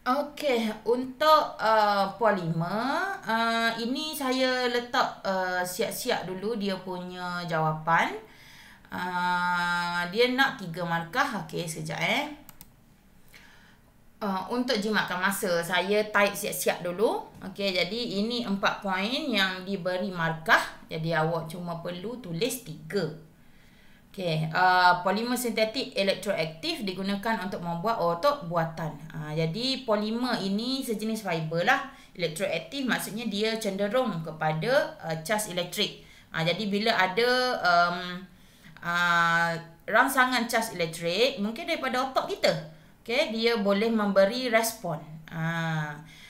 Okey, untuk polimer, ini saya letak siap-siap dulu dia punya jawapan. Dia nak 3 markah. Okey, sekejap untuk jimatkan masa, saya type siap-siap dulu. Okey, jadi ini 4 poin yang diberi markah. Jadi awak cuma perlu tulis 3. Okey, polimer sintetik elektroaktif digunakan untuk membuat otot buatan. Jadi polimer ini sejenis fiber lah. Elektroaktif maksudnya dia cenderung kepada cas elektrik. Jadi bila ada rangsangan cas elektrik mungkin daripada otak kita, okey, dia boleh memberi respon.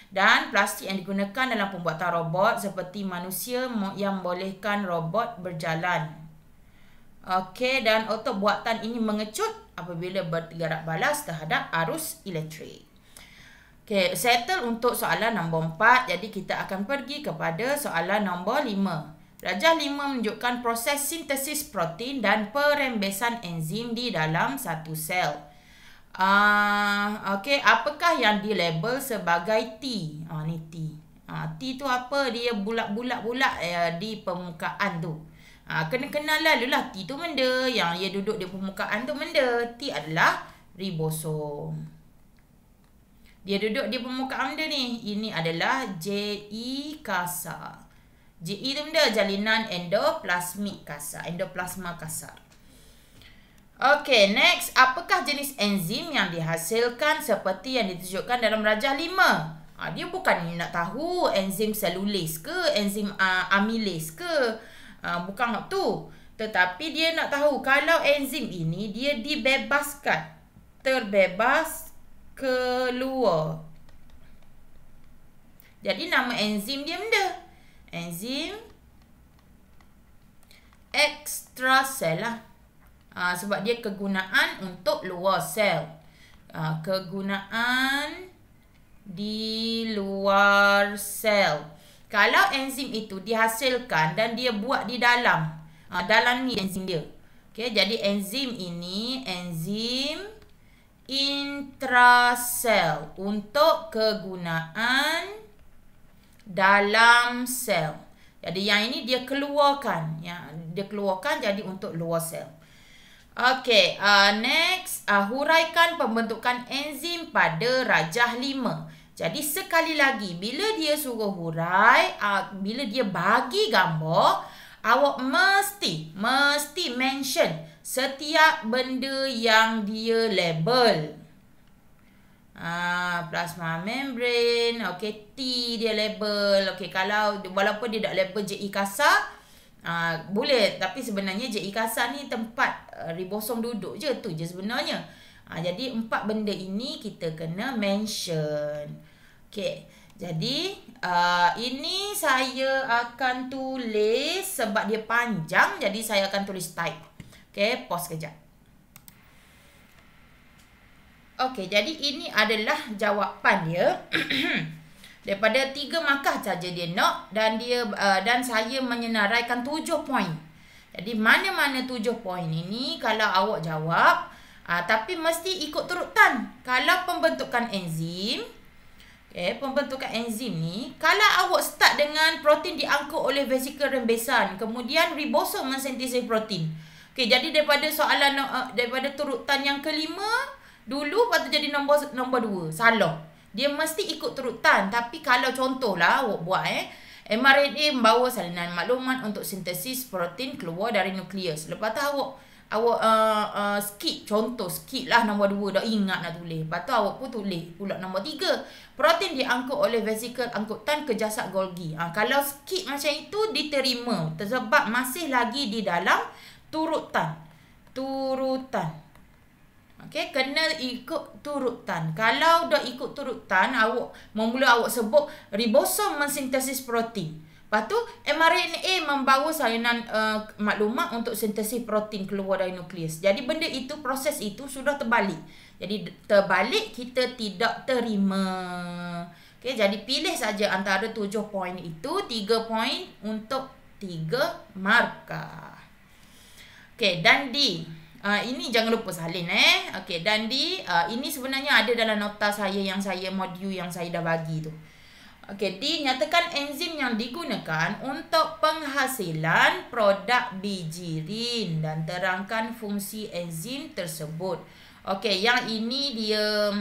Dan plastik yang digunakan dalam pembuatan robot seperti manusia yang bolehkan robot berjalan. Okey, dan otot buatan ini mengecut apabila bergerak balas terhadap arus elektrik. Okey, settle untuk soalan nombor 4. Jadi kita akan pergi kepada soalan nombor 5. Rajah 5 menunjukkan proses sintesis protein dan perembesan enzim di dalam satu sel. Okey, apakah yang dilabel sebagai T? Ni T. T tu apa? Dia bulat-bulat di permukaan tu. Kena kenal lalu lah T tu benda. Yang ia duduk di permukaan tu benda. T adalah ribosom. Dia duduk di permukaan benda ni. Ini adalah JE kasar. JE tu benda jalinan endoplasmik kasar. Endoplasma kasar. Okey, next. Apakah jenis enzim yang dihasilkan seperti yang ditunjukkan dalam rajah 5? Dia bukan nak tahu enzim selulis ke, enzim amilase ke. Bukan tu. Tetapi dia nak tahu kalau enzim ini dia dibebaskan, terbebas keluar. Jadi nama enzim dia benda. Enzim ekstrasel lah. Sebab dia kegunaan untuk luar sel. Kegunaan di luar sel. Kalau enzim itu dihasilkan dan dia buat di dalam, dalam ni enzim dia. Okey, jadi enzim ini enzim intrasel untuk kegunaan dalam sel. Jadi yang ini dia keluarkan, dia keluarkan jadi untuk luar sel. Okey, next, huraikan pembentukan enzim pada rajah 5. Jadi sekali lagi, bila dia suruh hurai, bila dia bagi gambar, awak mesti mention setiap benda yang dia label. Plasma membrane, okey, T dia label. Okey, kalau walaupun dia tak label JE kasar, boleh, tapi sebenarnya JE kasar ni tempat ribosom duduk je, tu je sebenarnya. Jadi 4 benda ini kita kena mention. Okey. Jadi ini saya akan tulis sebab dia panjang, jadi saya akan tulis type. Okey, pause kejap. Okey, jadi ini adalah jawapan dia. Daripada 3 markah saja dia nak, dan dan saya menyenaraikan 7 poin. Jadi mana-mana 7 poin ini kalau awak jawab, tapi mesti ikut turutan. Kalau pembentukan enzim, pembentukan enzim ni, kalau awak start dengan protein diangkut oleh vesikel rembesan, kemudian ribosom mensintesis protein. Okey, jadi daripada soalan daripada turutan yang kelima, dulu patut jadi nombor 2. Salah. Dia mesti ikut turutan. Tapi kalau contohlah awak buat mRNA membawa salinan maklumat untuk sintesis protein keluar dari nukleus. Lepas tu awak skip, contoh skip lah nombor 2, dah ingat nak tulis. Lepas tu awak pun tulis pula nombor 3. Protein diangkut oleh vesikel angkutan ke jasad Golgi. Kalau skip macam itu diterima sebab masih lagi di dalam turutan. Okey, kena ikut turutan. Kalau dah ikut turutan, awak sebut ribosom mensintesis protein. Lepas tu mRNA membawa salinan maklumat untuk sintesis protein keluar dari nukleus. Jadi benda itu, proses itu sudah terbalik. Jadi terbalik kita tidak terima. Okey, jadi pilih saja antara 7 poin itu, 3 poin untuk 3 markah. Okey, dan D. Ini jangan lupa salin Okey, dan ini sebenarnya ada dalam nota saya modul yang saya dah bagi tu. Okey, dinyatakan enzim yang digunakan untuk penghasilan produk bijirin dan terangkan fungsi enzim tersebut. Okey, yang ini dia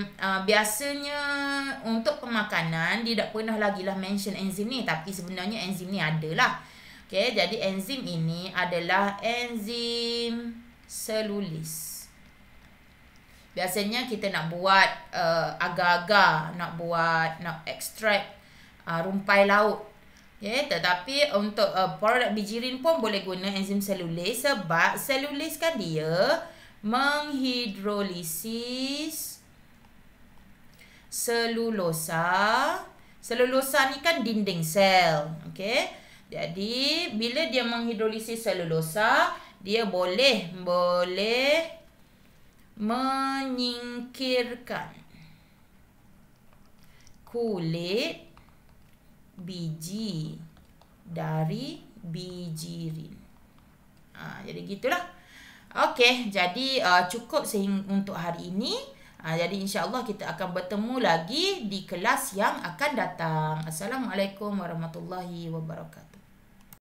biasanya untuk pemakanan dia tak pernah lagi lah mention enzim ni, tapi sebenarnya enzim ni ada lah. Okey, jadi enzim ini adalah enzim selulis. Biasanya kita nak buat agar-agar, nak ekstrak rumpai laut. Okay, tetapi untuk produk bijirin pun boleh guna enzim selulis sebab selulis kan dia menghidrolisis selulosa. Selulosa ni kan dinding sel. Okay, jadi bila dia menghidrolisis selulosa, dia boleh menyingkirkan kulit biji dari bijirin. Jadi gitulah. Okey, jadi cukup untuk hari ini. Jadi insya-Allah kita akan bertemu lagi di kelas yang akan datang. Assalamualaikum warahmatullahi wabarakatuh.